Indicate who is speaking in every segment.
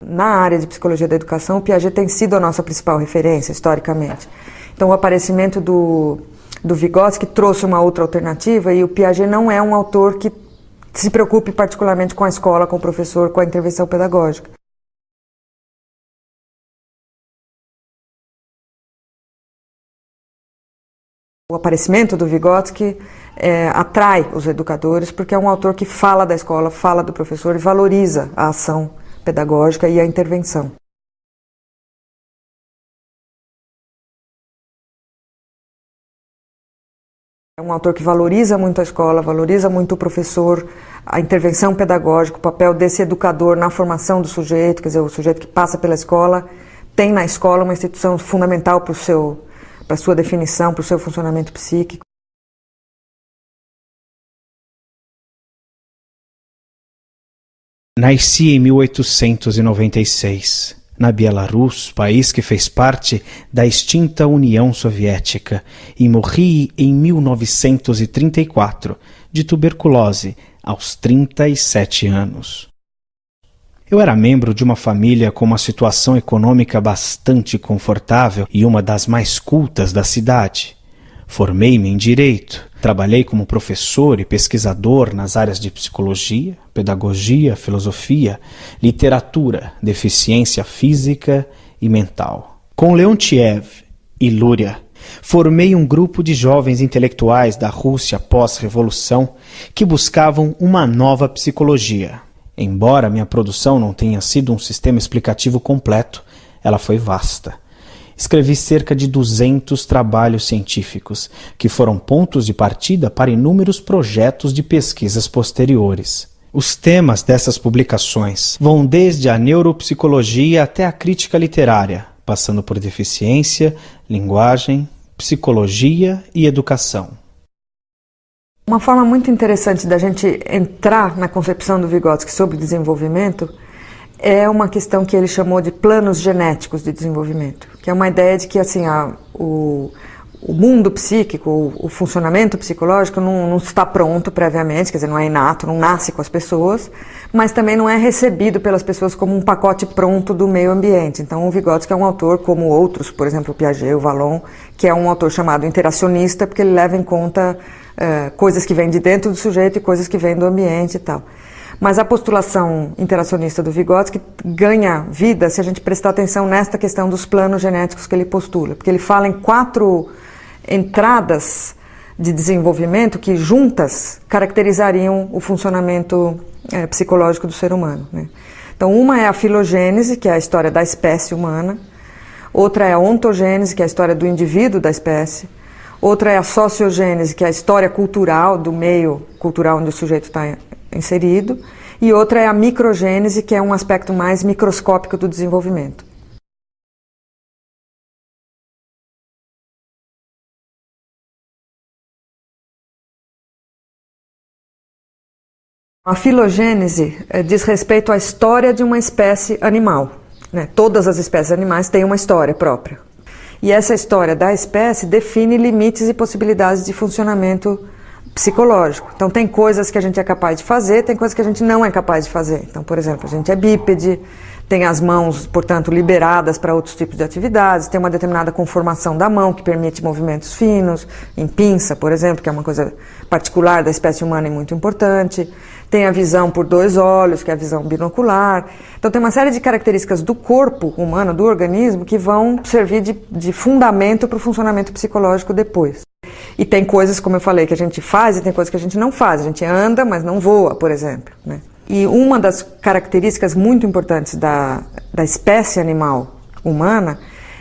Speaker 1: Na área de psicologia da educação, o Piaget tem sido a nossa principal referência, historicamente. Então, o aparecimento do Vygotsky trouxe uma outra alternativa, e o Piaget não é um autor que se preocupe particularmente com a escola, com o professor, com a intervenção pedagógica. O aparecimento do Vygotsky atrai os educadores, porque é um autor que fala da escola, fala do professor e valoriza a ação pedagógica e a intervenção. É um autor que valoriza muito a escola, valoriza muito o professor, a intervenção pedagógica, o papel desse educador na formação do sujeito, quer dizer, o sujeito que passa pela escola tem na escola uma instituição fundamental para a sua definição, para o seu funcionamento psíquico.
Speaker 2: Nasci em 1896, na Bielorrússia, país que fez parte da extinta União Soviética, e morri em 1934, de tuberculose, aos 37 anos. Eu era membro de uma família com uma situação econômica bastante confortável e uma das mais cultas da cidade. Formei-me em Direito, trabalhei como professor e pesquisador nas áreas de psicologia, pedagogia, filosofia, literatura, deficiência física e mental. Com Leontiev e Luria, formei um grupo de jovens intelectuais da Rússia pós-revolução que buscavam uma nova psicologia. Embora minha produção não tenha sido um sistema explicativo completo, ela foi vasta. Escrevi cerca de 200 trabalhos científicos, que foram pontos de partida para inúmeros projetos de pesquisas posteriores. Os temas dessas publicações vão desde a neuropsicologia até a crítica literária, passando por deficiência, linguagem, psicologia e educação.
Speaker 1: Uma forma muito interessante da gente entrar na concepção do Vygotsky sobre desenvolvimento é uma questão que ele chamou de planos genéticos de desenvolvimento, que é uma ideia de que assim, o mundo psíquico, o funcionamento psicológico não está pronto previamente, quer dizer, não é inato, não nasce com as pessoas, mas também não é recebido pelas pessoas como um pacote pronto do meio ambiente. Então o Vygotsky é um autor como outros, por exemplo o Piaget, o Vallon, que é um autor chamado interacionista, porque ele leva em conta coisas que vêm de dentro do sujeito e coisas que vêm do ambiente e tal. Mas a postulação interacionista do Vygotsky ganha vida se a gente prestar atenção nesta questão dos planos genéticos que ele postula, porque ele fala em 4 entradas de desenvolvimento que juntas caracterizariam o funcionamento psicológico do ser humano, né? Então uma é a filogênese, que é a história da espécie humana, outra é a ontogênese, que é a história do indivíduo da espécie, outra é a sociogênese, que é a história cultural do meio cultural onde o sujeito está inserido, e outra é a microgênese, que é um aspecto mais microscópico do desenvolvimento. A filogênese diz respeito à história de uma espécie animal, né? Todas as espécies animais têm uma história própria. E essa história da espécie define limites e possibilidades de funcionamento psicológico. Então tem coisas que a gente é capaz de fazer, tem coisas que a gente não é capaz de fazer. Então, por exemplo, a gente é bípede, tem as mãos, portanto, liberadas para outros tipos de atividades, tem uma determinada conformação da mão que permite movimentos finos, em pinça, por exemplo, que é uma coisa particular da espécie humana e muito importante. Tem a visão por 2 olhos, que é a visão binocular. Então tem uma série de características do corpo humano, do organismo, que vão servir de fundamento para o funcionamento psicológico depois. E tem coisas, como eu falei, que a gente faz e tem coisas que a gente não faz. A gente anda, mas não voa, por exemplo, né? E uma das características muito importantes da espécie animal humana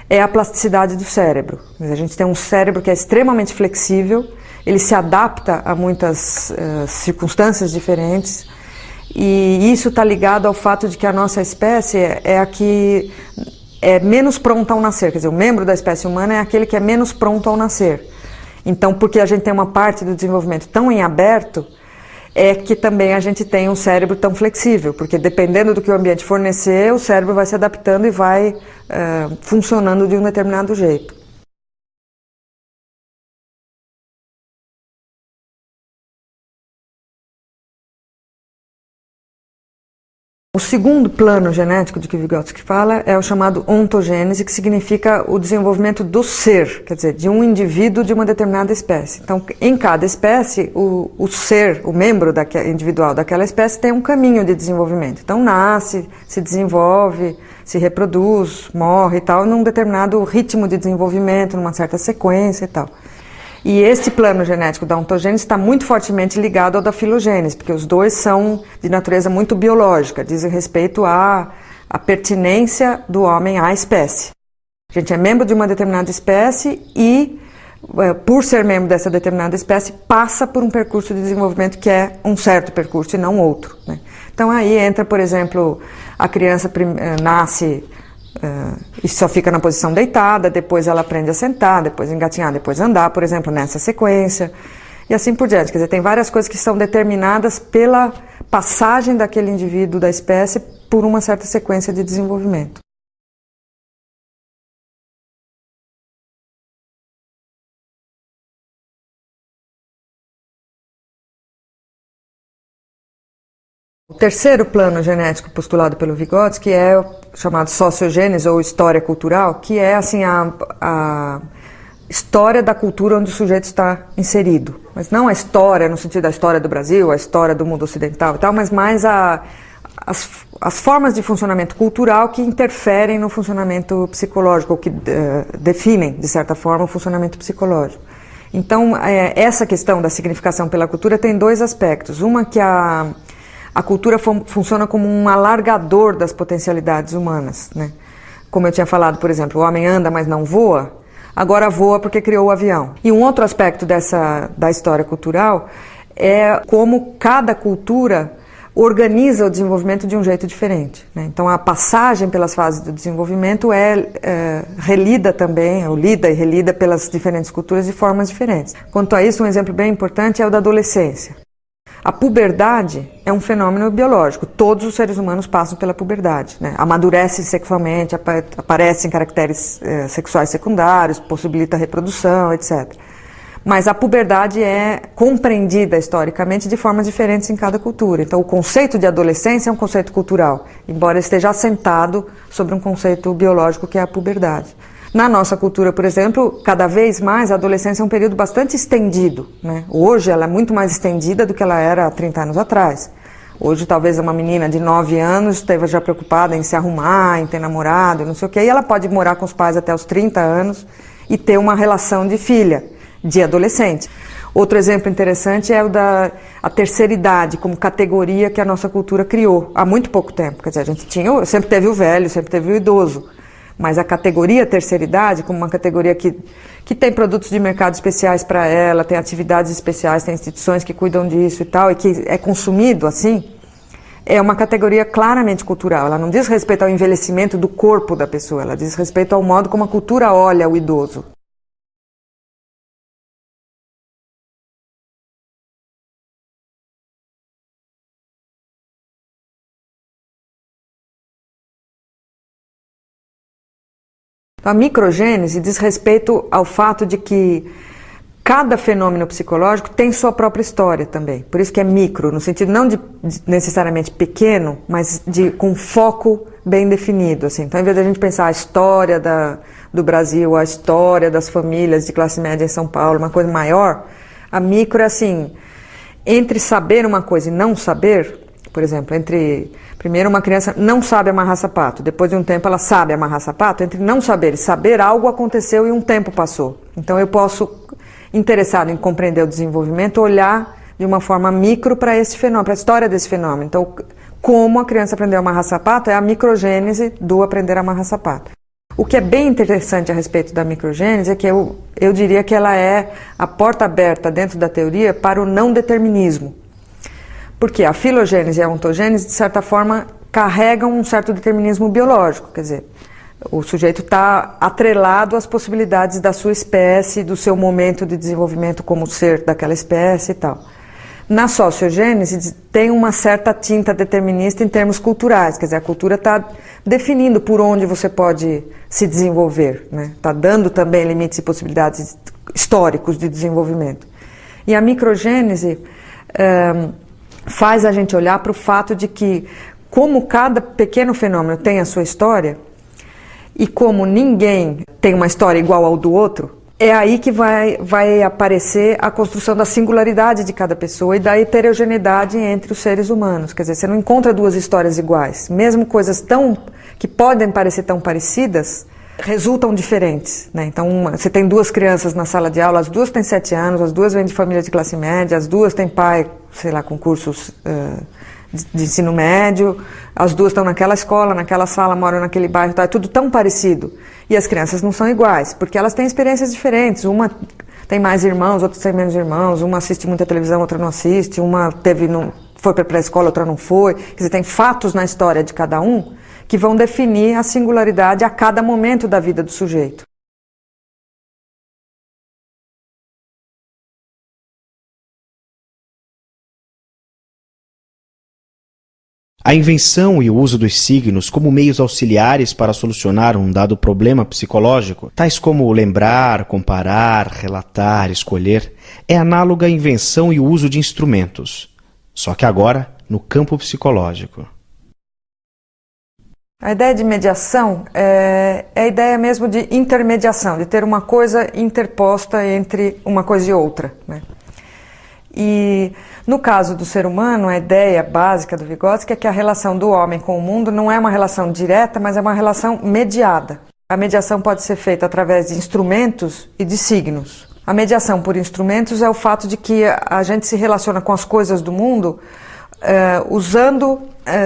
Speaker 1: é a plasticidade do cérebro. A gente tem um cérebro que é extremamente flexível, ele se adapta a muitas circunstâncias diferentes, e isso está ligado ao fato de que a nossa espécie é a que é menos pronta ao nascer. Quer dizer, o membro da espécie humana é aquele que é menos pronto ao nascer. Então, porque a gente tem uma parte do desenvolvimento tão em aberto, é que também a gente tem um cérebro tão flexível, porque dependendo do que o ambiente fornecer, o cérebro vai se adaptando e vai funcionando de um determinado jeito. O segundo plano genético de que Vygotsky fala é o chamado ontogênese, que significa o desenvolvimento do ser, quer dizer, de um indivíduo de uma determinada espécie. Então, em cada espécie, o ser, o membro individual daquela espécie tem um caminho de desenvolvimento. Então, nasce, se desenvolve, se reproduz, morre e tal, num determinado ritmo de desenvolvimento, numa certa sequência e tal. E este plano genético da ontogênese está muito fortemente ligado ao da filogênese, porque os dois são de natureza muito biológica, dizem respeito à pertinência do homem à espécie. A gente é membro de uma determinada espécie e, por ser membro dessa determinada espécie, passa por um percurso de desenvolvimento que é um certo percurso e não outro, né? Então aí entra, por exemplo, a criança nasce e só fica na posição deitada, depois ela aprende a sentar, depois engatinhar, depois andar, por exemplo, nessa sequência, e assim por diante. Quer dizer, tem várias coisas que são determinadas pela passagem daquele indivíduo da espécie por uma certa sequência de desenvolvimento. O terceiro plano genético postulado pelo Vygotsky é o chamado sociogênese ou história cultural, que é assim a história da cultura onde o sujeito está inserido. Mas não a história no sentido da história do Brasil, a história do mundo ocidental e tal, mas mais as formas de funcionamento cultural que interferem no funcionamento psicológico, ou que definem, de certa forma, o funcionamento psicológico. Então, essa questão da significação pela cultura tem dois aspectos. Uma que a cultura funciona como um alargador das potencialidades humanas, né? Como eu tinha falado, por exemplo, o homem anda, mas não voa, agora voa porque criou o avião. E um outro aspecto da história cultural é como cada cultura organiza o desenvolvimento de um jeito diferente, né? Então a passagem pelas fases do desenvolvimento é relida também, ou lida e relida pelas diferentes culturas de formas diferentes. Quanto a isso, um exemplo bem importante é o da adolescência. A puberdade é um fenômeno biológico. Todos os seres humanos passam pela puberdade, né? Amadurecem sexualmente, aparecem caracteres sexuais secundários, possibilita a reprodução, etc. Mas a puberdade é compreendida historicamente de formas diferentes em cada cultura. Então o conceito de adolescência é um conceito cultural, embora esteja assentado sobre um conceito biológico que é a puberdade. Na nossa cultura, por exemplo, cada vez mais a adolescência é um período bastante estendido, né? Hoje ela é muito mais estendida do que ela era há 30 anos atrás. Hoje talvez uma menina de 9 anos esteja já preocupada em se arrumar, em ter namorado, não sei o quê, e ela pode morar com os pais até os 30 anos e ter uma relação de filha, de adolescente. Outro exemplo interessante é o da terceira idade, como categoria que a nossa cultura criou há muito pouco tempo. Quer dizer, a gente sempre teve o velho, sempre teve o idoso. Mas a categoria terceira idade, como uma categoria que tem produtos de mercado especiais para ela, tem atividades especiais, tem instituições que cuidam disso e tal, e que é consumido assim, é uma categoria claramente cultural. Ela não diz respeito ao envelhecimento do corpo da pessoa, ela diz respeito ao modo como a cultura olha o idoso. A microgênese diz respeito ao fato de que cada fenômeno psicológico tem sua própria história também. Por isso que é micro, no sentido não de necessariamente pequeno, mas com foco bem definido, assim. Então, ao invés de a gente pensar a história do Brasil, a história das famílias de classe média em São Paulo, uma coisa maior, a micro é assim, entre saber uma coisa e não saber, por exemplo, primeiro uma criança não sabe amarrar sapato, depois de um tempo ela sabe amarrar sapato, entre não saber e saber, algo aconteceu e um tempo passou. Então eu posso, interessado em compreender o desenvolvimento, olhar de uma forma micro para esse fenômeno, para a história desse fenômeno. Então, como a criança aprendeu a amarrar sapato é a microgênese do aprender a amarrar sapato. O que é bem interessante a respeito da microgênese é que eu diria que ela é a porta aberta dentro da teoria para o não determinismo. Porque a filogênese e a ontogênese, de certa forma, carregam um certo determinismo biológico. Quer dizer, o sujeito está atrelado às possibilidades da sua espécie, do seu momento de desenvolvimento como ser daquela espécie e tal. Na sociogênese tem uma certa tinta determinista em termos culturais. Quer dizer, a cultura está definindo por onde você pode se desenvolver, né? Está dando também limites e possibilidades históricos de desenvolvimento. E a microgênese faz a gente olhar para o fato de que como cada pequeno fenômeno tem a sua história, e como ninguém tem uma história igual ao do outro, é aí que vai aparecer a construção da singularidade de cada pessoa e da heterogeneidade entre os seres humanos. Quer dizer, você não encontra duas histórias iguais. Mesmo coisas que podem parecer tão parecidas, resultam diferentes, né? Então, você tem duas crianças na sala de aula, as duas têm 7 anos, as duas vêm de família de classe média, as duas têm pai, sei lá, com cursos de ensino médio, as duas estão naquela escola, naquela sala, moram naquele bairro, tá, é tudo tão parecido. E as crianças não são iguais, porque elas têm experiências diferentes. Uma tem mais irmãos, outra tem menos irmãos, uma assiste muita televisão, outra não assiste, uma foi para a pré-escola, outra não foi. Quer dizer, tem fatos na história de cada um que vão definir a singularidade a cada momento da vida do sujeito.
Speaker 2: A invenção e o uso dos signos como meios auxiliares para solucionar um dado problema psicológico, tais como lembrar, comparar, relatar, escolher, é análoga à invenção e o uso de instrumentos, só que agora no campo psicológico.
Speaker 1: A ideia de mediação é a ideia mesmo de intermediação, de ter uma coisa interposta entre uma coisa e outra, né? E no caso do ser humano, a ideia básica do Vygotsky é que a relação do homem com o mundo não é uma relação direta, mas é uma relação mediada. A mediação pode ser feita através de instrumentos e de signos. A mediação por instrumentos é o fato de que a gente se relaciona com as coisas do mundo usando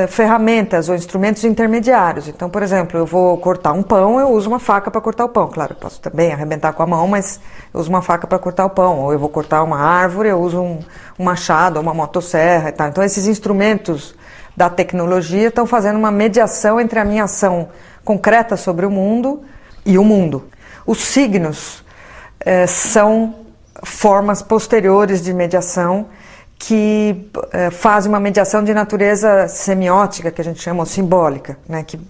Speaker 1: ferramentas ou instrumentos intermediários. Então, por exemplo, eu vou cortar um pão, eu uso uma faca para cortar o pão. Claro, eu posso também arrebentar com a mão, mas eu uso uma faca para cortar o pão. Ou eu vou cortar uma árvore, eu uso um machado, uma motosserra e tal. Então, esses instrumentos da tecnologia estão fazendo uma mediação entre a minha ação concreta sobre o mundo e o mundo. Os signos são formas posteriores de mediação que fazem uma mediação de natureza semiótica, que a gente chama, ou simbólica, né? Que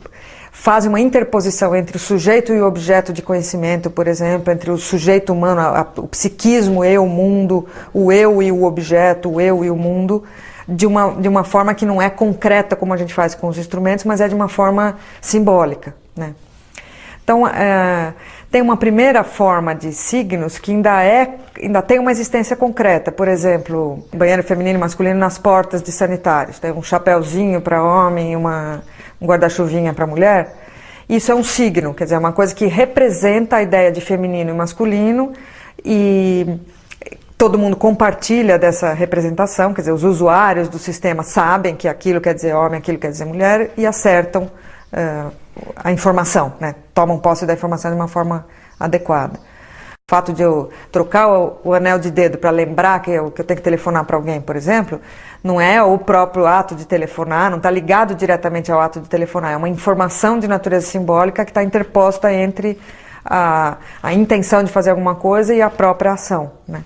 Speaker 1: fazem uma interposição entre o sujeito e o objeto de conhecimento, por exemplo, entre o sujeito humano, o psiquismo e o mundo, o eu e o objeto, o eu e o mundo, de uma forma que não é concreta como a gente faz com os instrumentos, mas é de uma forma simbólica, né? Então, tem uma primeira forma de signos que ainda tem uma existência concreta. Por exemplo, banheiro feminino e masculino nas portas de sanitários. Tem um chapéuzinho para homem e um guarda-chuvinha para mulher. Isso é um signo, quer dizer, é uma coisa que representa a ideia de feminino e masculino e todo mundo compartilha dessa representação, quer dizer, os usuários do sistema sabem que aquilo quer dizer homem, aquilo quer dizer mulher e acertam a informação, né? Tomam posse da informação de uma forma adequada. O fato de eu trocar o anel de dedo para lembrar que eu tenho que telefonar para alguém, por exemplo, não é o próprio ato de telefonar, não está ligado diretamente ao ato de telefonar, é uma informação de natureza simbólica que está interposta entre a intenção de fazer alguma coisa e a própria ação, né?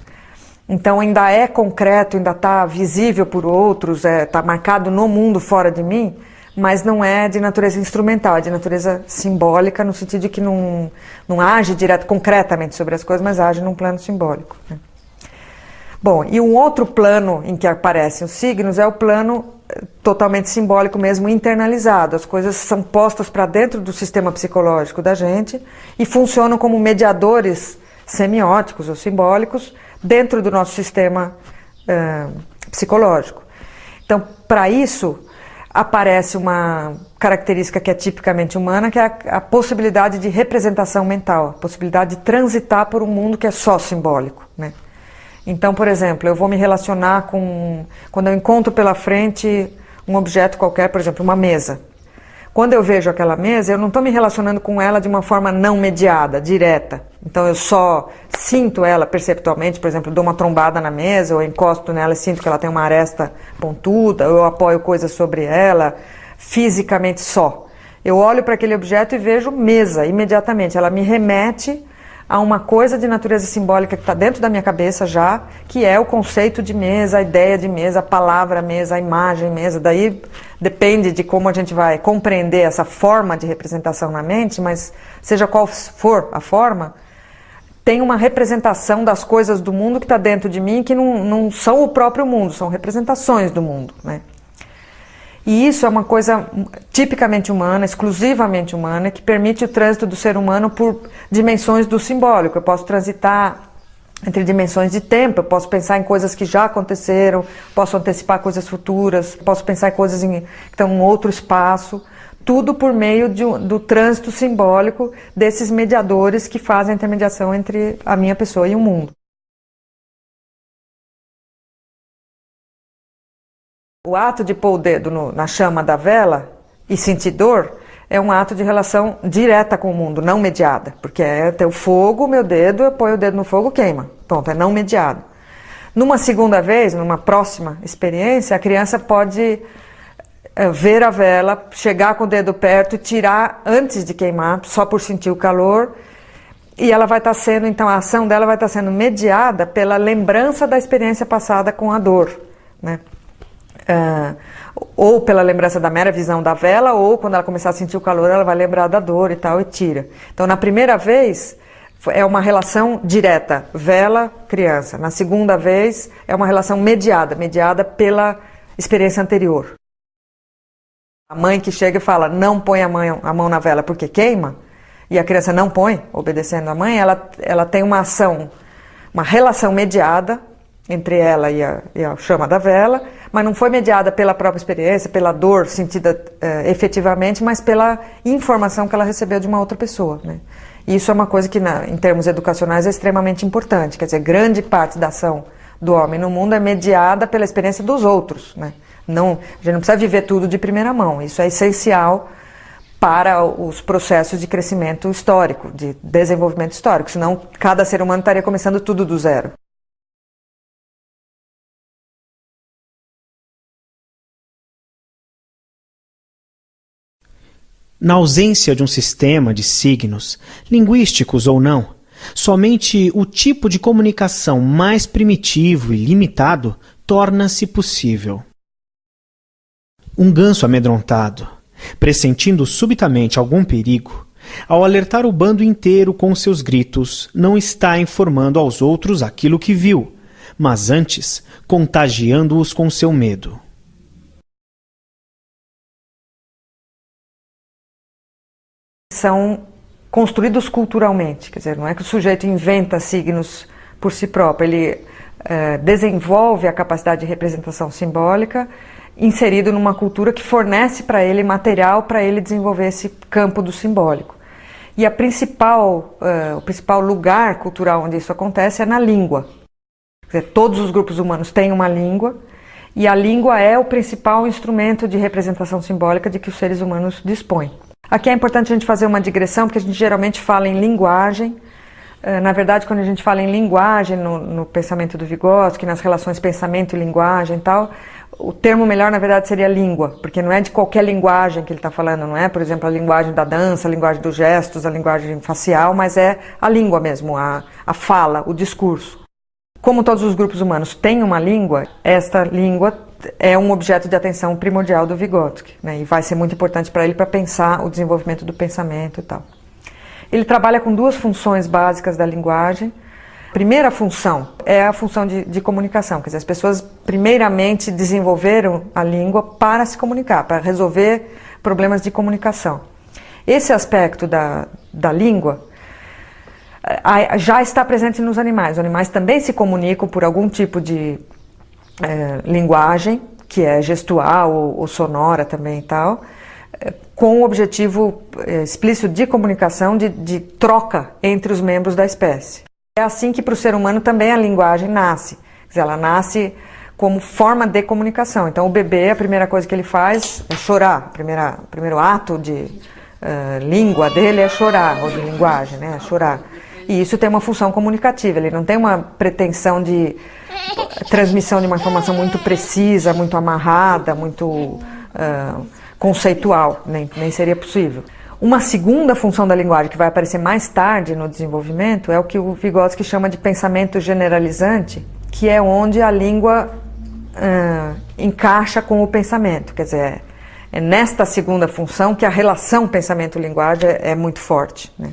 Speaker 1: Então ainda é concreto, ainda está visível por outros, está marcado no mundo fora de mim, mas não é de natureza instrumental, é de natureza simbólica, no sentido de que não age concretamente sobre as coisas, mas age num plano simbólico, né? Bom, e um outro plano em que aparecem os signos é o plano totalmente simbólico mesmo, internalizado. As coisas são postas para dentro do sistema psicológico da gente e funcionam como mediadores semióticos ou simbólicos dentro do nosso sistema psicológico. Então, para isso, aparece uma característica que é tipicamente humana, que é a possibilidade de representação mental, a possibilidade de transitar por um mundo que é só simbólico, né? Então, por exemplo, eu vou me relacionar quando eu encontro pela frente um objeto qualquer, por exemplo, uma mesa. Quando eu vejo aquela mesa, eu não estou me relacionando com ela de uma forma não mediada, direta. Então eu só sinto ela perceptualmente, por exemplo, dou uma trombada na mesa, ou encosto nela e sinto que ela tem uma aresta pontuda, ou eu apoio coisas sobre ela, fisicamente só. Eu olho para aquele objeto e vejo mesa imediatamente, ela me remete a uma coisa de natureza simbólica que está dentro da minha cabeça já, que é o conceito de mesa, a ideia de mesa, a palavra mesa, a imagem mesa. Daí depende de como a gente vai compreender essa forma de representação na mente, mas seja qual for a forma, tem uma representação das coisas do mundo que está dentro de mim que não são o próprio mundo, são representações do mundo, né? E isso é uma coisa tipicamente humana, exclusivamente humana, que permite o trânsito do ser humano por dimensões do simbólico. Eu posso transitar entre dimensões de tempo, eu posso pensar em coisas que já aconteceram, posso antecipar coisas futuras, posso pensar em coisas que estão em outro espaço, tudo por meio do trânsito simbólico desses mediadores que fazem a intermediação entre a minha pessoa e o mundo. O ato de pôr o dedo na chama da vela e sentir dor é um ato de relação direta com o mundo, não mediada. Porque é ter o fogo, meu dedo, eu ponho o dedo no fogo, queima. Pronto, é não mediado. Numa segunda vez, numa próxima experiência, a criança pode ver a vela, chegar com o dedo perto e tirar antes de queimar, só por sentir o calor. E ela vai estar sendo, então a ação dela vai estar sendo mediada pela lembrança da experiência passada com a dor, né? Ou pela lembrança da mera visão da vela, ou quando ela começar a sentir o calor, ela vai lembrar da dor e tal, e tira. Então, na primeira vez, é uma relação direta, vela, criança. Na segunda vez, é uma relação mediada pela experiência anterior. A mãe que chega e fala, não põe a mão na vela porque queima, e a criança não põe, obedecendo a mãe, ela tem uma ação, uma relação mediada entre ela e a chama da vela, mas não foi mediada pela própria experiência, pela dor sentida efetivamente, mas pela informação que ela recebeu de uma outra pessoa, né? E isso é uma coisa que, em termos educacionais, é extremamente importante. Quer dizer, grande parte da ação do homem no mundo é mediada pela experiência dos outros, né? Não, a gente não precisa viver tudo de primeira mão. Isso é essencial para os processos de crescimento histórico, de desenvolvimento histórico, senão cada ser humano estaria começando tudo do zero.
Speaker 2: Na ausência de um sistema de signos, linguísticos ou não, somente o tipo de comunicação mais primitivo e limitado torna-se possível. Um ganso amedrontado, pressentindo subitamente algum perigo, ao alertar o bando inteiro com seus gritos, não está informando aos outros aquilo que viu, mas antes contagiando-os com seu medo.
Speaker 1: São construídos culturalmente, quer dizer, não é que o sujeito inventa signos por si próprio, ele desenvolve a capacidade de representação simbólica inserido numa cultura que fornece para ele material para ele desenvolver esse campo do simbólico. E o principal lugar cultural onde isso acontece é na língua. Quer dizer, todos os grupos humanos têm uma língua, e a língua é o principal instrumento de representação simbólica de que os seres humanos dispõem. Aqui é importante a gente fazer uma digressão, porque a gente geralmente fala em linguagem. Na verdade, quando a gente fala em linguagem no pensamento do Vygotsky, nas relações pensamento e linguagem e tal, o termo melhor, na verdade, seria língua, porque não é de qualquer linguagem que ele está falando, não é, por exemplo, a linguagem da dança, a linguagem dos gestos, a linguagem facial, mas é a língua mesmo, a fala, o discurso. Como todos os grupos humanos têm uma língua, esta língua é um objeto de atenção primordial do Vygotsky, né? E vai ser muito importante para ele para pensar o desenvolvimento do pensamento e tal. Ele trabalha com duas funções básicas da linguagem. A primeira função é a função de comunicação, quer dizer, as pessoas primeiramente desenvolveram a língua para se comunicar, para resolver problemas de comunicação. Esse aspecto da língua já está presente nos animais. Os animais também se comunicam por algum tipo de linguagem, que é gestual ou sonora também e tal, com o objetivo explícito de comunicação, de troca entre os membros da espécie. É assim que para o ser humano também a linguagem nasce. Quer dizer, ela nasce como forma de comunicação. Então o bebê, a primeira coisa que ele faz é chorar. O primeiro ato de língua dele é chorar, ou de linguagem, né? É chorar. E isso tem uma função comunicativa, ele não tem uma pretensão de transmissão de uma informação muito precisa, muito amarrada, muito conceitual, nem seria possível. Uma segunda função da linguagem, que vai aparecer mais tarde no desenvolvimento, é o que o Vygotsky chama de pensamento generalizante, que é onde a língua encaixa com o pensamento. Quer dizer, é nesta segunda função que a relação pensamento-linguagem é muito forte, né?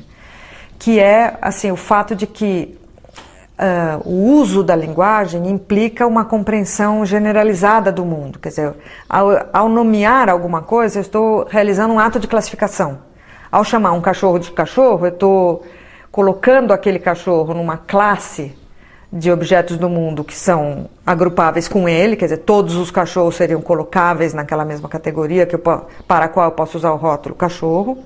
Speaker 1: Que é assim, o fato de que o uso da linguagem implica uma compreensão generalizada do mundo. Quer dizer, ao nomear alguma coisa, eu estou realizando um ato de classificação. Ao chamar um cachorro de cachorro, eu estou colocando aquele cachorro numa classe de objetos do mundo que são agrupáveis com ele, quer dizer, todos os cachorros seriam colocáveis naquela mesma categoria para a qual eu posso usar o rótulo cachorro.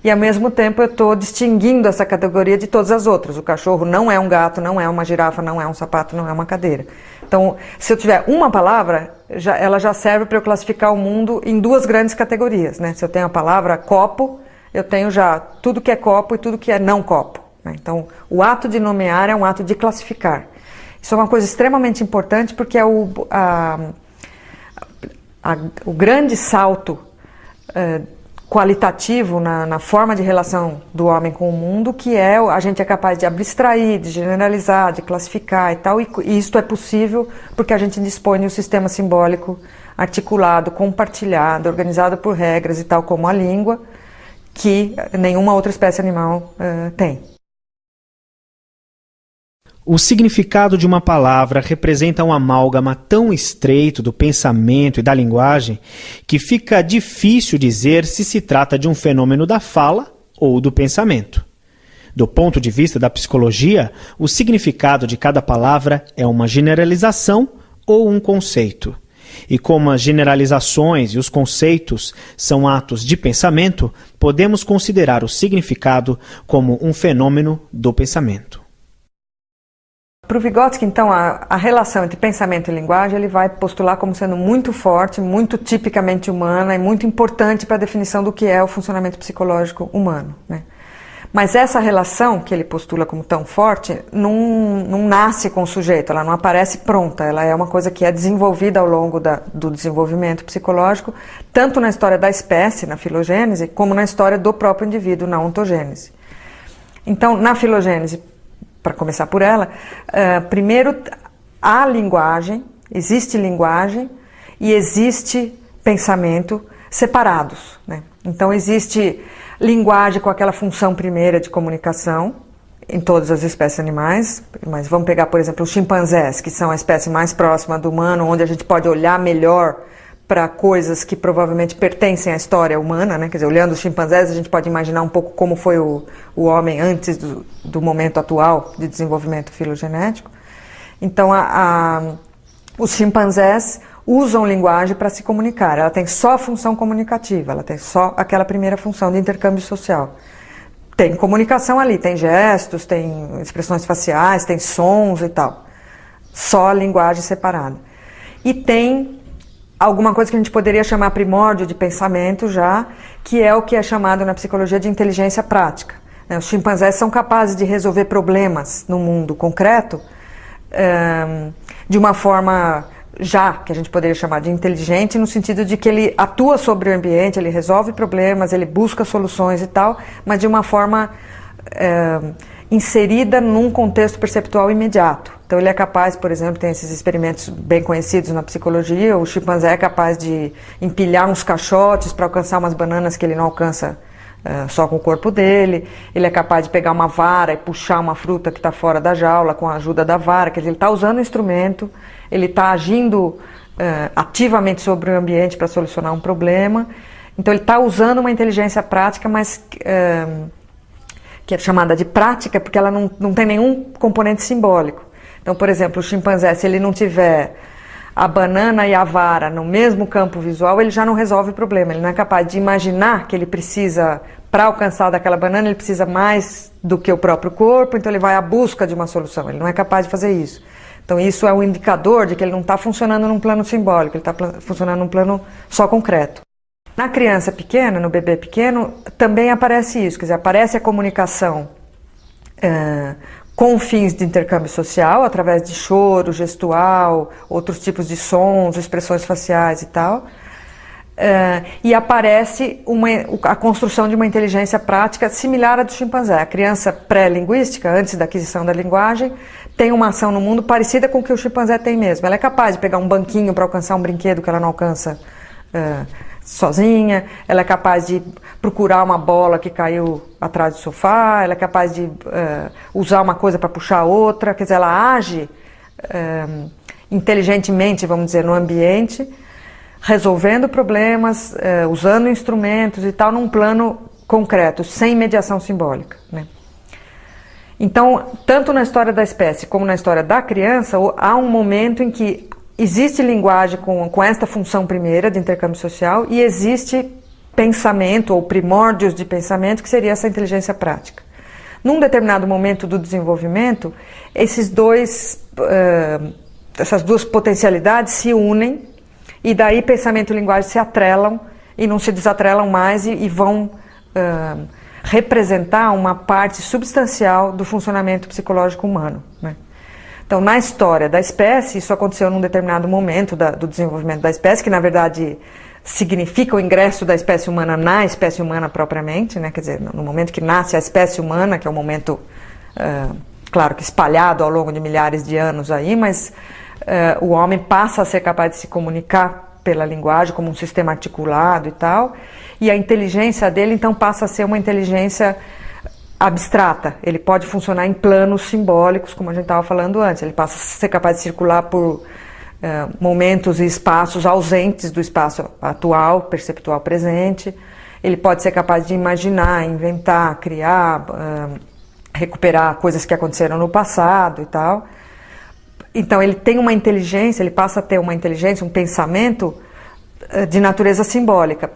Speaker 1: E ao mesmo tempo eu estou distinguindo essa categoria de todas as outras. O cachorro não é um gato, não é uma girafa, não é um sapato, não é uma cadeira. Então, se eu tiver uma palavra, ela já serve para eu classificar o mundo em duas grandes categorias, né? Se eu tenho a palavra copo, eu tenho já tudo que é copo e tudo que é não copo, né? Então, o ato de nomear é um ato de classificar. Isso é uma coisa extremamente importante porque é o grande salto qualitativo na forma de relação do homem com o mundo, que é a gente é capaz de abstrair, de generalizar, de classificar e tal, e isso é possível porque a gente dispõe de um sistema simbólico articulado, compartilhado, organizado por regras e tal como a língua, que nenhuma outra espécie animal tem.
Speaker 2: O significado de uma palavra representa um amálgama tão estreito do pensamento e da linguagem que fica difícil dizer se se trata de um fenômeno da fala ou do pensamento. Do ponto de vista da psicologia, o significado de cada palavra é uma generalização ou um conceito. E como as generalizações e os conceitos são atos de pensamento, podemos considerar o significado como um fenômeno do pensamento.
Speaker 1: Para o Vygotsky, então, a relação entre pensamento e linguagem ele vai postular como sendo muito forte, muito tipicamente humana e muito importante para a definição do que é o funcionamento psicológico humano, né? Mas essa relação que ele postula como tão forte não nasce com o sujeito, ela não aparece pronta, ela é uma coisa que é desenvolvida ao longo do desenvolvimento psicológico, tanto na história da espécie, na filogênese, como na história do próprio indivíduo, na ontogênese. Então, na filogênese, para começar por ela, primeiro há linguagem, existe linguagem e existe pensamento separados, né? Então existe linguagem com aquela função primeira de comunicação em todas as espécies animais, mas vamos pegar, por exemplo, os chimpanzés, que são a espécie mais próxima do humano, onde a gente pode olhar melhor para coisas que provavelmente pertencem à história humana, né? Quer dizer, olhando os chimpanzés, a gente pode imaginar um pouco como foi o homem antes do momento atual de desenvolvimento filogenético. Então, os chimpanzés usam linguagem para se comunicar. Ela tem só a função comunicativa, ela tem só aquela primeira função de intercâmbio social. Tem comunicação ali, tem gestos, tem expressões faciais, tem sons e tal. Só a linguagem separada. E tem alguma coisa que a gente poderia chamar primórdio de pensamento já, que é o que é chamado na psicologia de inteligência prática. Os chimpanzés são capazes de resolver problemas no mundo concreto de uma forma já, que a gente poderia chamar de inteligente, no sentido de que ele atua sobre o ambiente, ele resolve problemas, ele busca soluções e tal, mas de uma forma inserida num contexto perceptual imediato. Então ele é capaz, por exemplo, tem esses experimentos bem conhecidos na psicologia, o chimpanzé é capaz de empilhar uns caixotes para alcançar umas bananas que ele não alcança só com o corpo dele, ele é capaz de pegar uma vara e puxar uma fruta que está fora da jaula com a ajuda da vara, quer dizer, ele está usando o instrumento, ele está agindo ativamente sobre o ambiente para solucionar um problema, então ele está usando uma inteligência prática, mas que é chamada de prática porque ela não tem nenhum componente simbólico. Então, por exemplo, o chimpanzé, se ele não tiver a banana e a vara no mesmo campo visual, ele já não resolve o problema. Ele não é capaz de imaginar que ele precisa, para alcançar daquela banana, ele precisa mais do que o próprio corpo, então ele vai à busca de uma solução. Ele não é capaz de fazer isso. Então isso é um indicador de que ele não está funcionando num plano simbólico, ele está funcionando num plano só concreto. Na criança pequena, no bebê pequeno, também aparece isso, quer dizer, aparece a comunicação com fins de intercâmbio social, através de choro, gestual, outros tipos de sons, expressões faciais e tal, e aparece a construção de uma inteligência prática similar à do chimpanzé. A criança pré-linguística, antes da aquisição da linguagem, tem uma ação no mundo parecida com o que o chimpanzé tem mesmo. Ela é capaz de pegar um banquinho para alcançar um brinquedo que ela não alcança sozinha, ela é capaz de procurar uma bola que caiu atrás do sofá, ela é capaz de usar uma coisa para puxar outra, quer dizer, ela age inteligentemente, vamos dizer, no ambiente, resolvendo problemas, usando instrumentos e tal, num plano concreto, sem mediação simbólica, né? Então, tanto na história da espécie como na história da criança, há um momento em que existe linguagem com esta função primeira de intercâmbio social e existe pensamento ou primórdios de pensamento, que seria essa inteligência prática. Num determinado momento do desenvolvimento, essas duas potencialidades se unem e daí pensamento e linguagem se atrelam e não se desatrelam mais e vão representar uma parte substancial do funcionamento psicológico humano, né? Então, na história da espécie, isso aconteceu num determinado momento do desenvolvimento da espécie, que na verdade significa o ingresso da espécie humana na espécie humana propriamente, né? Quer dizer, no momento que nasce a espécie humana, que é um momento, claro que espalhado ao longo de milhares de anos aí, mas o homem passa a ser capaz de se comunicar pela linguagem como um sistema articulado e tal, e a inteligência dele então passa a ser uma inteligência abstrata. Ele pode funcionar em planos simbólicos, como a gente estava falando antes. Ele passa a ser capaz de circular por momentos e espaços ausentes do espaço atual, perceptual presente. Ele pode ser capaz de imaginar, inventar, criar, recuperar coisas que aconteceram no passado e tal. Então ele tem uma inteligência, ele passa a ter uma inteligência, um pensamento de natureza simbólica.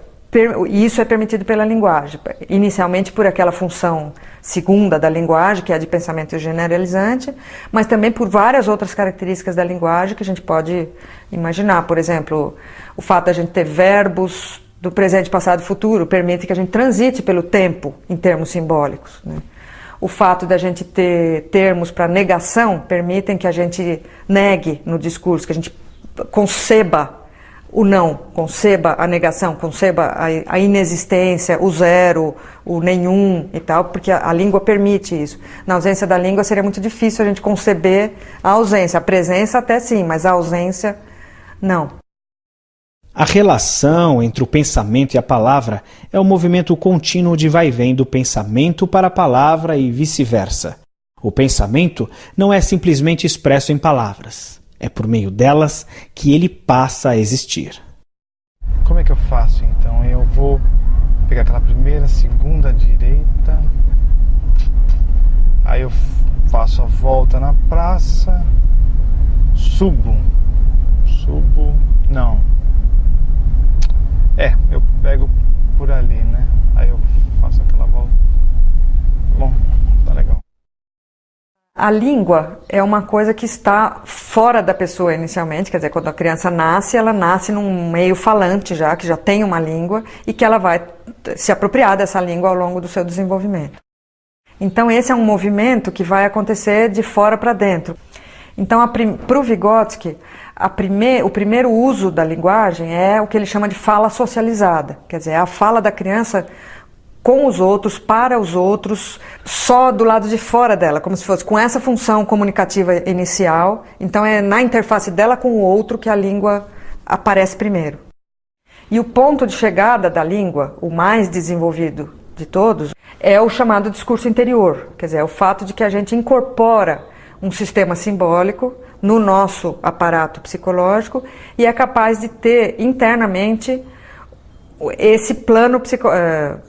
Speaker 1: E isso é permitido pela linguagem, inicialmente por aquela função segunda da linguagem, que é a de pensamento generalizante, mas também por várias outras características da linguagem que a gente pode imaginar. Por exemplo, o fato de a gente ter verbos do presente, passado e futuro permite que a gente transite pelo tempo em termos simbólicos, né? O fato de a gente ter termos para negação permitem que a gente negue no discurso, que a gente conceba o não, conceba a negação, conceba a inexistência, o zero, o nenhum e tal, porque a língua permite isso. Na ausência da língua seria muito difícil a gente conceber a ausência. A presença até sim, mas a ausência não.
Speaker 2: A relação entre o pensamento e a palavra é um movimento contínuo de vai e vem do pensamento para a palavra e vice-versa. O pensamento não é simplesmente expresso em palavras. É por meio delas que ele passa a existir.
Speaker 3: Como é que eu faço então? Eu vou pegar aquela primeira, segunda direita. Aí eu faço a volta na praça. Subo. Não. Eu pego por ali, né? Aí eu faço aquela volta. Bom, tá legal.
Speaker 1: A língua é uma coisa que está fora da pessoa inicialmente, quer dizer, quando a criança nasce, ela nasce num meio falante já, que já tem uma língua e que ela vai se apropriar dessa língua ao longo do seu desenvolvimento. Então esse é um movimento que vai acontecer de fora para dentro. Então para o Vygotsky, o primeiro uso da linguagem é o que ele chama de fala socializada, quer dizer, é a fala da criança com os outros, para os outros, só do lado de fora dela, como se fosse com essa função comunicativa inicial. Então é na interface dela com o outro que a língua aparece primeiro. E o ponto de chegada da língua, o mais desenvolvido de todos, é o chamado discurso interior, quer dizer, é o fato de que a gente incorpora um sistema simbólico no nosso aparato psicológico e é capaz de ter internamente esse plano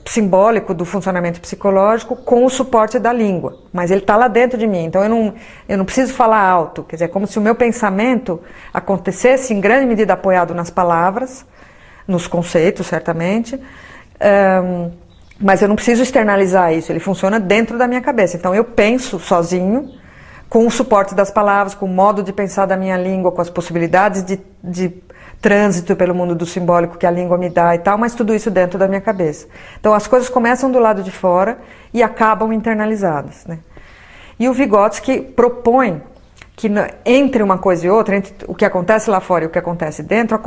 Speaker 1: simbólico do funcionamento psicológico com o suporte da língua, mas ele está lá dentro de mim, então eu não preciso falar alto, quer dizer, é como se o meu pensamento acontecesse em grande medida apoiado nas palavras, nos conceitos certamente, mas eu não preciso externalizar isso, ele funciona dentro da minha cabeça, então eu penso sozinho, com o suporte das palavras, com o modo de pensar da minha língua, com as possibilidades de trânsito pelo mundo do simbólico que a língua me dá e tal, mas tudo isso dentro da minha cabeça. Então as coisas começam do lado de fora e acabam internalizadas, né? E o Vygotsky propõe que entre uma coisa e outra, entre o que acontece lá fora e o que acontece dentro,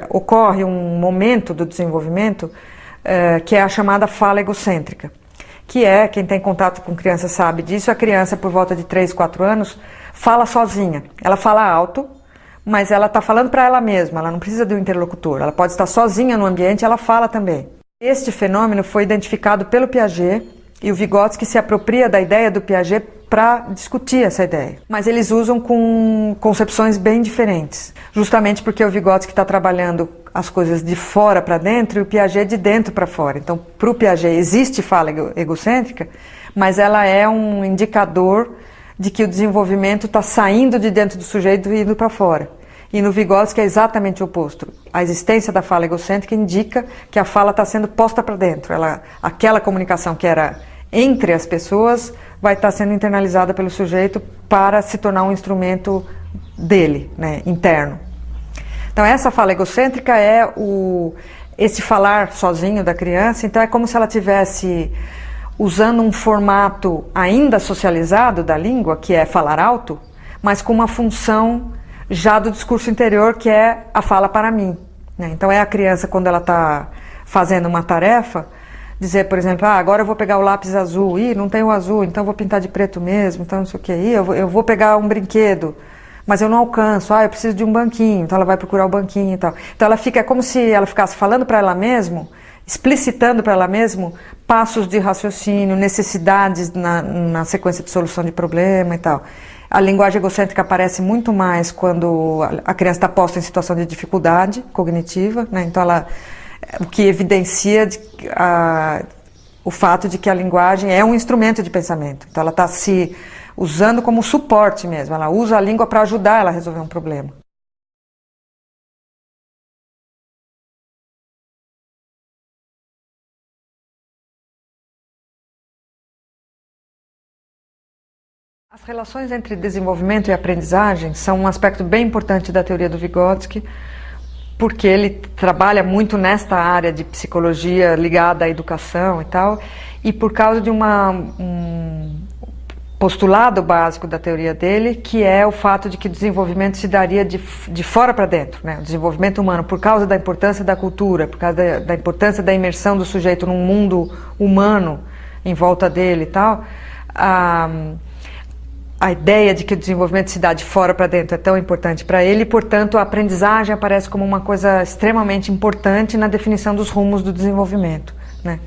Speaker 1: ocorre um momento do desenvolvimento que é a chamada fala egocêntrica, que é, quem tem contato com criança sabe disso, a criança por volta de 3, 4 anos fala sozinha, ela fala alto, mas ela está falando para ela mesma, ela não precisa de um interlocutor, ela pode estar sozinha no ambiente, ela fala também. Este fenômeno foi identificado pelo Piaget e o Vygotsky se apropria da ideia do Piaget para discutir essa ideia. Mas eles usam com concepções bem diferentes, justamente porque o Vygotsky está trabalhando as coisas de fora para dentro e o Piaget de dentro para fora. Então, para o Piaget existe fala egocêntrica, mas ela é um indicador de que o desenvolvimento está saindo de dentro do sujeito e indo para fora. E no Vygotsky é exatamente o oposto. A existência da fala egocêntrica indica que a fala está sendo posta para dentro. Aquela comunicação que era entre as pessoas vai estar sendo internalizada pelo sujeito para se tornar um instrumento dele, né, interno. Então essa fala egocêntrica é esse falar sozinho da criança, então é como se ela tivesse usando um formato ainda socializado da língua, que é falar alto, mas com uma função já do discurso interior, que é a fala para mim, né? Então é a criança, quando ela está fazendo uma tarefa, dizer, por exemplo, agora eu vou pegar o lápis azul, não tem o azul, então eu vou pintar de preto mesmo, então não sei o que, eu vou pegar um brinquedo, mas eu não alcanço, eu preciso de um banquinho, então ela vai procurar o banquinho e tal. Então ela fica, é como se ela ficasse falando para ela mesma, explicitando para ela mesma passos de raciocínio, necessidades na sequência de solução de problema e tal. A linguagem egocêntrica aparece muito mais quando a criança está posta em situação de dificuldade cognitiva, né? Então o que evidencia o fato de que a linguagem é um instrumento de pensamento. Então ela está se usando como suporte mesmo, ela usa a língua para ajudar ela a resolver um problema. As relações entre desenvolvimento e aprendizagem são um aspecto bem importante da teoria do Vygotsky, porque ele trabalha muito nesta área de psicologia ligada à educação e tal, e por causa de um postulado básico da teoria dele, que é o fato de que o desenvolvimento se daria de fora para dentro, né? O desenvolvimento humano, por causa da importância da cultura, por causa da importância da imersão do sujeito num mundo humano em volta dele e tal, a ideia de que o desenvolvimento se dá de fora para dentro é tão importante para ele, e, portanto, a aprendizagem aparece como uma coisa extremamente importante na definição dos rumos do desenvolvimento, né?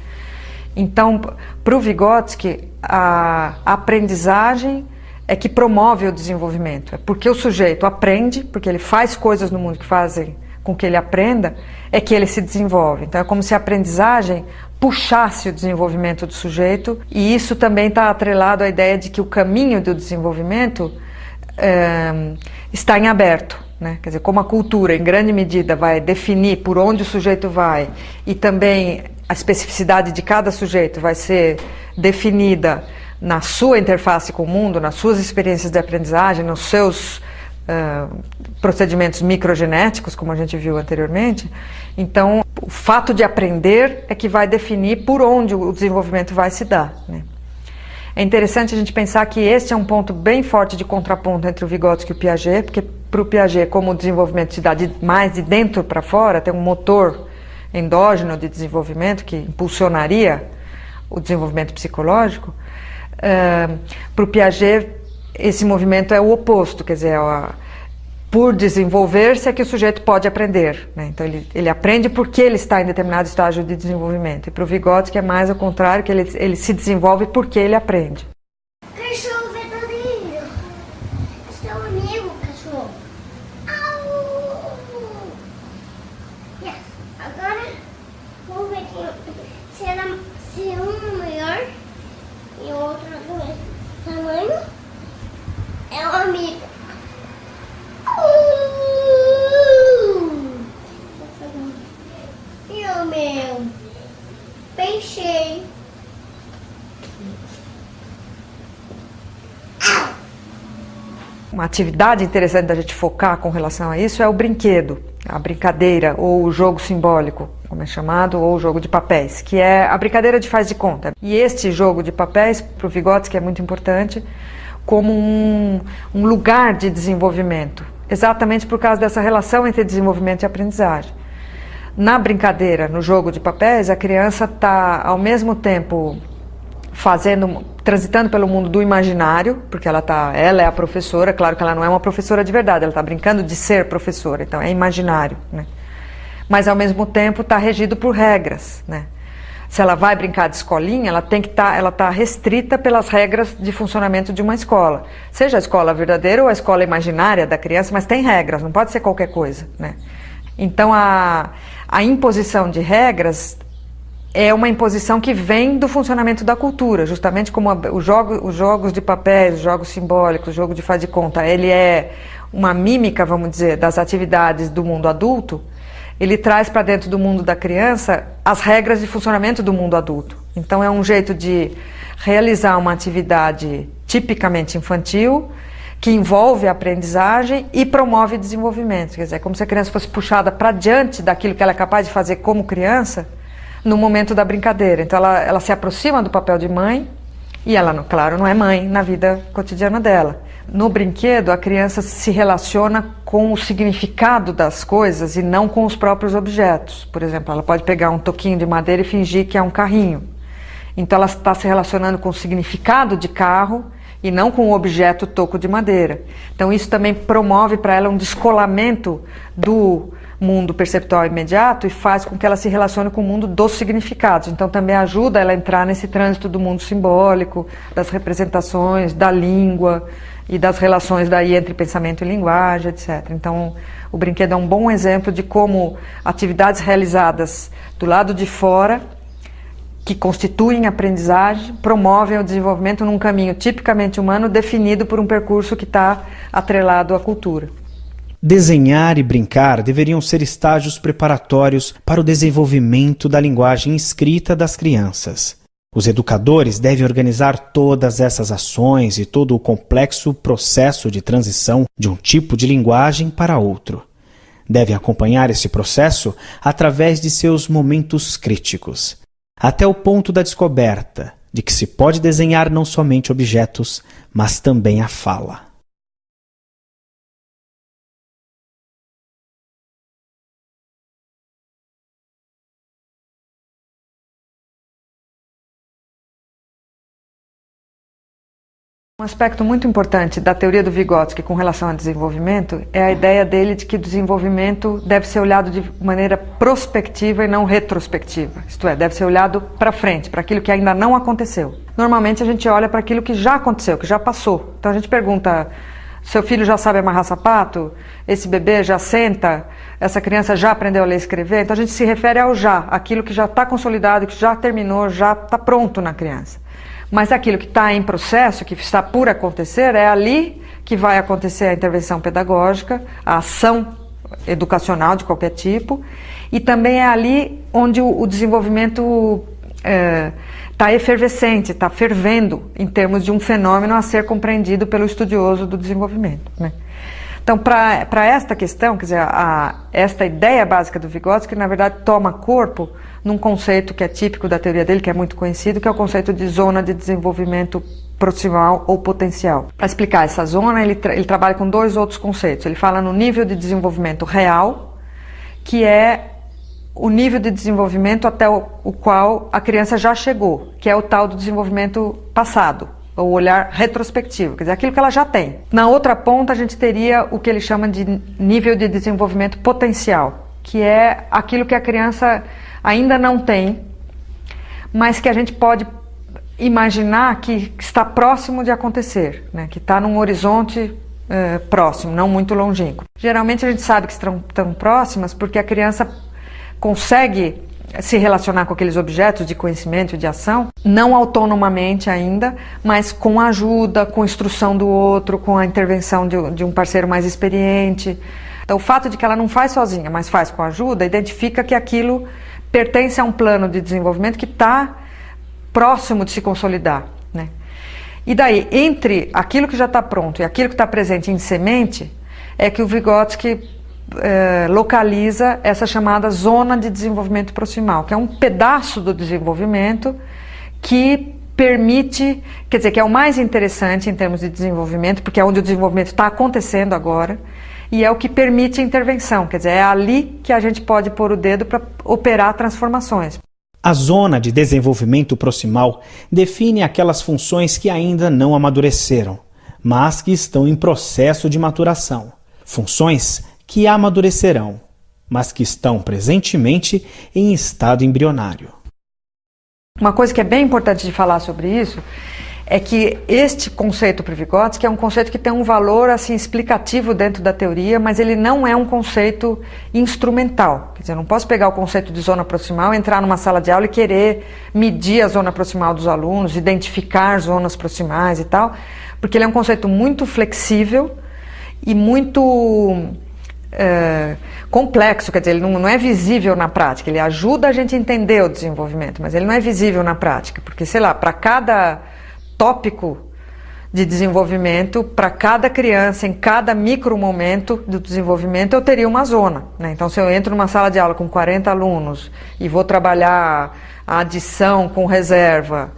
Speaker 1: Então, para o Vygotsky, a aprendizagem é que promove o desenvolvimento. É porque o sujeito aprende, porque ele faz coisas no mundo que fazem com que ele aprenda, é que ele se desenvolve. Então, é como se a aprendizagem puxasse o desenvolvimento do sujeito, e isso também está atrelado à ideia de que o caminho do desenvolvimento está em aberto, né? Quer dizer, como a cultura, em grande medida, vai definir por onde o sujeito vai, e também a especificidade de cada sujeito vai ser definida na sua interface com o mundo, nas suas experiências de aprendizagem, nos seus procedimentos microgenéticos, como a gente viu anteriormente. Então, o fato de aprender é que vai definir por onde o desenvolvimento vai se dar, né? É interessante a gente pensar que este é um ponto bem forte de contraponto entre o Vygotsky e o Piaget, porque para o Piaget, como o desenvolvimento se dá mais de dentro para fora, tem um motor endógeno de desenvolvimento que impulsionaria o desenvolvimento psicológico, para o Piaget esse movimento é o oposto, quer dizer, por desenvolver-se é que o sujeito pode aprender, né? Então ele aprende porque ele está em determinado estágio de desenvolvimento. E para o Vygotsky é mais ao contrário, que ele se desenvolve porque ele aprende.
Speaker 4: Cachorro verdadeiro. Seu amigo, cachorro. Au! Yes. Agora, vamos ver se um maior e o outro do mesmo tamanho. É um amigo. E o meu peixe.
Speaker 1: Uma atividade interessante da gente focar com relação a isso é o brinquedo, a brincadeira ou o jogo simbólico, como é chamado, ou o jogo de papéis, que é a brincadeira de faz de conta. E este jogo de papéis, para o Vygotsky, é muito importante como um lugar de desenvolvimento, exatamente por causa dessa relação entre desenvolvimento e aprendizagem. Na brincadeira, no jogo de papéis, a criança está, ao mesmo tempo, transitando pelo mundo do imaginário, porque ela é a professora, claro que ela não é uma professora de verdade, ela está brincando de ser professora, então é imaginário, né? Mas ao mesmo tempo está regido por regras, né? Se ela vai brincar de escolinha, ela está restrita pelas regras de funcionamento de uma escola. Seja a escola verdadeira ou a escola imaginária da criança, mas tem regras, não pode ser qualquer coisa, né? Então a imposição de regras é uma imposição que vem do funcionamento da cultura, justamente como os jogos de papéis, os jogos simbólicos, o jogo de faz de conta, ele é uma mímica, vamos dizer, das atividades do mundo adulto. Ele traz para dentro do mundo da criança as regras de funcionamento do mundo adulto. Então é um jeito de realizar uma atividade tipicamente infantil, que envolve a aprendizagem e promove desenvolvimento. Quer dizer, é como se a criança fosse puxada para diante daquilo que ela é capaz de fazer como criança no momento da brincadeira. Então ela se aproxima do papel de mãe e ela, claro, não é mãe na vida cotidiana dela. No brinquedo, a criança se relaciona com o significado das coisas e não com os próprios objetos. Por exemplo, ela pode pegar um toquinho de madeira e fingir que é um carrinho. Então ela está se relacionando com o significado de carro e não com o objeto toco de madeira. Então isso também promove para ela um descolamento do mundo perceptual imediato e faz com que ela se relacione com o mundo dos significados. Então também ajuda ela a entrar nesse trânsito do mundo simbólico, das representações, da língua e das relações daí entre pensamento e linguagem, etc. Então o brinquedo é um bom exemplo de como atividades realizadas do lado de fora, que constituem aprendizagem, promovem o desenvolvimento num caminho tipicamente humano definido por um percurso que está atrelado à cultura.
Speaker 2: Desenhar e brincar deveriam ser estágios preparatórios para o desenvolvimento da linguagem escrita das crianças. Os educadores devem organizar todas essas ações e todo o complexo processo de transição de um tipo de linguagem para outro. Devem acompanhar esse processo através de seus momentos críticos, até o ponto da descoberta de que se pode desenhar não somente objetos, mas também a fala.
Speaker 1: Um aspecto muito importante da teoria do Vygotsky com relação ao desenvolvimento é a ideia dele de que o desenvolvimento deve ser olhado de maneira prospectiva e não retrospectiva. Isto é, deve ser olhado para frente, para aquilo que ainda não aconteceu. Normalmente a gente olha para aquilo que já aconteceu, que já passou. Então a gente pergunta, seu filho já sabe amarrar sapato? Esse bebê já senta? Essa criança já aprendeu a ler e escrever? Então a gente se refere ao já, aquilo que já está consolidado, que já terminou, já está pronto na criança. Mas aquilo que está em processo, que está por acontecer, é ali que vai acontecer a intervenção pedagógica, a ação educacional de qualquer tipo, e também é ali onde o desenvolvimento está efervescente, está fervendo em termos de um fenômeno a ser compreendido pelo estudioso do desenvolvimento, né? Então, para esta questão, quer dizer, esta ideia básica do Vygotsky, na verdade, toma corpo num conceito que é típico da teoria dele, que é muito conhecido, que é o conceito de zona de desenvolvimento proximal ou potencial. Para explicar essa zona, ele trabalha com dois outros conceitos. Ele fala no nível de desenvolvimento real, que é o nível de desenvolvimento até o qual a criança já chegou, que é o tal do desenvolvimento passado, o olhar retrospectivo, quer dizer, aquilo que ela já tem. Na outra ponta, a gente teria o que ele chama de nível de desenvolvimento potencial, que é aquilo que a criança ainda não tem, mas que a gente pode imaginar que está próximo de acontecer, né? Que está num horizonte próximo, não muito longínquo. Geralmente a gente sabe que estão próximas porque a criança consegue se relacionar com aqueles objetos de conhecimento e de ação, não autonomamente ainda, mas com ajuda, com instrução do outro, com a intervenção de um parceiro mais experiente. Então, o fato de que ela não faz sozinha, mas faz com ajuda, identifica que aquilo pertence a um plano de desenvolvimento que está próximo de se consolidar, né? E daí, entre aquilo que já está pronto e aquilo que está presente em semente, é que o Vygotsky localiza essa chamada zona de desenvolvimento proximal, que é um pedaço do desenvolvimento que permite, quer dizer, que é o mais interessante em termos de desenvolvimento, porque é onde o desenvolvimento está acontecendo agora, e é o que permite a intervenção, quer dizer, é ali que a gente pode pôr o dedo para operar transformações.
Speaker 2: A zona de desenvolvimento proximal define aquelas funções que ainda não amadureceram, mas que estão em processo de maturação. Funções que amadurecerão, mas que estão presentemente em estado embrionário.
Speaker 1: Uma coisa que é bem importante de falar sobre isso é que este conceito para o Vygotsky é um conceito que tem um valor assim, explicativo dentro da teoria, mas ele não é um conceito instrumental. Quer dizer, eu não posso pegar o conceito de zona proximal, entrar numa sala de aula e querer medir a zona proximal dos alunos, identificar zonas proximais e tal, porque ele é um conceito muito flexível e muito complexo, quer dizer, ele não é visível na prática, ele ajuda a gente a entender o desenvolvimento, mas ele não é visível na prática, porque, sei lá, para cada tópico de desenvolvimento, para cada criança, em cada micro momento do desenvolvimento, eu teria uma zona, né? Então, se eu entro numa sala de aula com 40 alunos e vou trabalhar a adição com reserva,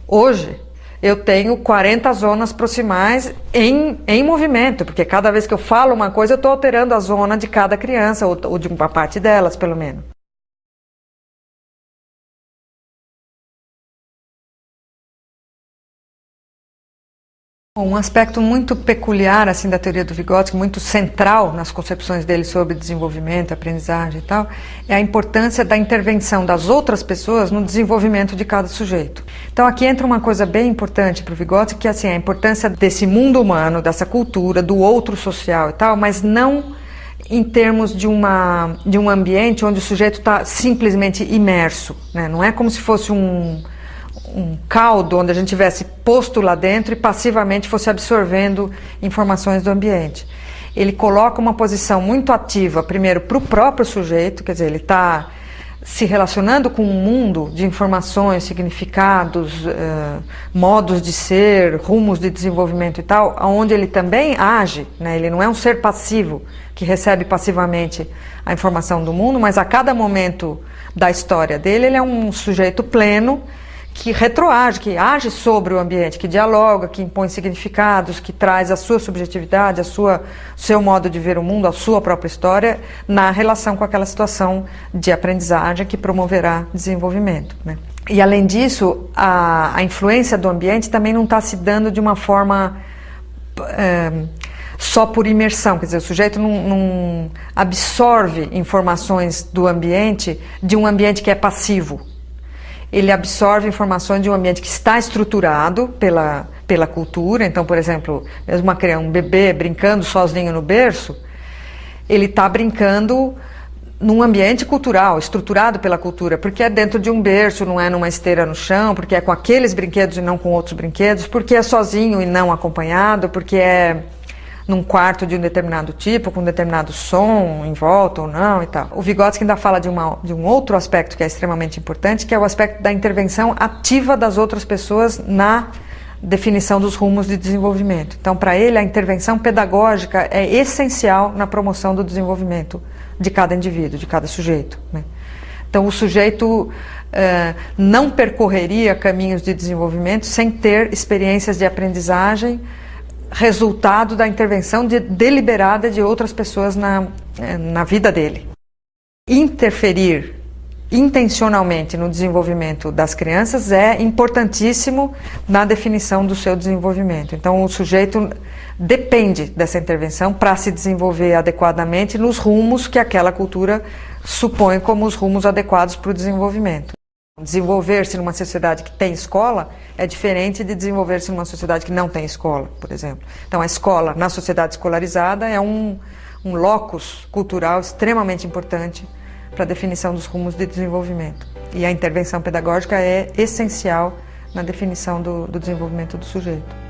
Speaker 1: hoje eu tenho 40 zonas proximais em movimento, porque cada vez que eu falo uma coisa, eu estou alterando a zona de cada criança, ou de uma parte delas, pelo menos. Um aspecto muito peculiar assim, da teoria do Vygotsky, muito central nas concepções dele sobre desenvolvimento, aprendizagem e tal, é a importância da intervenção das outras pessoas no desenvolvimento de cada sujeito. Então aqui entra uma coisa bem importante para o Vygotsky, que é assim, a importância desse mundo humano, dessa cultura, do outro social e tal, mas não em termos de um ambiente onde o sujeito está simplesmente imerso, né? Não é como se fosse um caldo onde a gente tivesse posto lá dentro e passivamente fosse absorvendo informações do ambiente. Ele coloca uma posição muito ativa, primeiro, para o próprio sujeito, quer dizer, ele está se relacionando com um mundo de informações, significados, modos de ser, rumos de desenvolvimento e tal, onde ele também age, né? Ele não é um ser passivo que recebe passivamente a informação do mundo, mas a cada momento da história dele, ele é um sujeito pleno que retroage, que age sobre o ambiente, que dialoga, que impõe significados, que traz a sua subjetividade, seu modo de ver o mundo, a sua própria história, na relação com aquela situação de aprendizagem que promoverá desenvolvimento, né? E além disso, a influência do ambiente também não está se dando de uma forma só por imersão, quer dizer, o sujeito não absorve informações do ambiente de um ambiente que é passivo. Ele absorve informações de um ambiente que está estruturado pela cultura. Então, por exemplo, mesmo um bebê brincando sozinho no berço, ele está brincando num ambiente cultural, estruturado pela cultura, porque é dentro de um berço, não é numa esteira no chão, porque é com aqueles brinquedos e não com outros brinquedos, porque é sozinho e não acompanhado, porque é num quarto de um determinado tipo, com um determinado som em volta ou não e tal. O Vygotsky ainda fala de um outro aspecto que é extremamente importante, que é o aspecto da intervenção ativa das outras pessoas na definição dos rumos de desenvolvimento. Então, para ele, a intervenção pedagógica é essencial na promoção do desenvolvimento de cada indivíduo, de cada sujeito, né? Então, o sujeito não percorreria caminhos de desenvolvimento sem ter experiências de aprendizagem resultado da intervenção deliberada de outras pessoas na vida dele. Interferir intencionalmente no desenvolvimento das crianças é importantíssimo na definição do seu desenvolvimento. Então, o sujeito depende dessa intervenção para se desenvolver adequadamente nos rumos que aquela cultura supõe como os rumos adequados para o desenvolvimento. Desenvolver-se numa sociedade que tem escola é diferente de desenvolver-se numa sociedade que não tem escola, por exemplo. Então, a escola, na sociedade escolarizada, é um locus cultural extremamente importante para a definição dos rumos de desenvolvimento. E a intervenção pedagógica é essencial na definição do desenvolvimento do sujeito.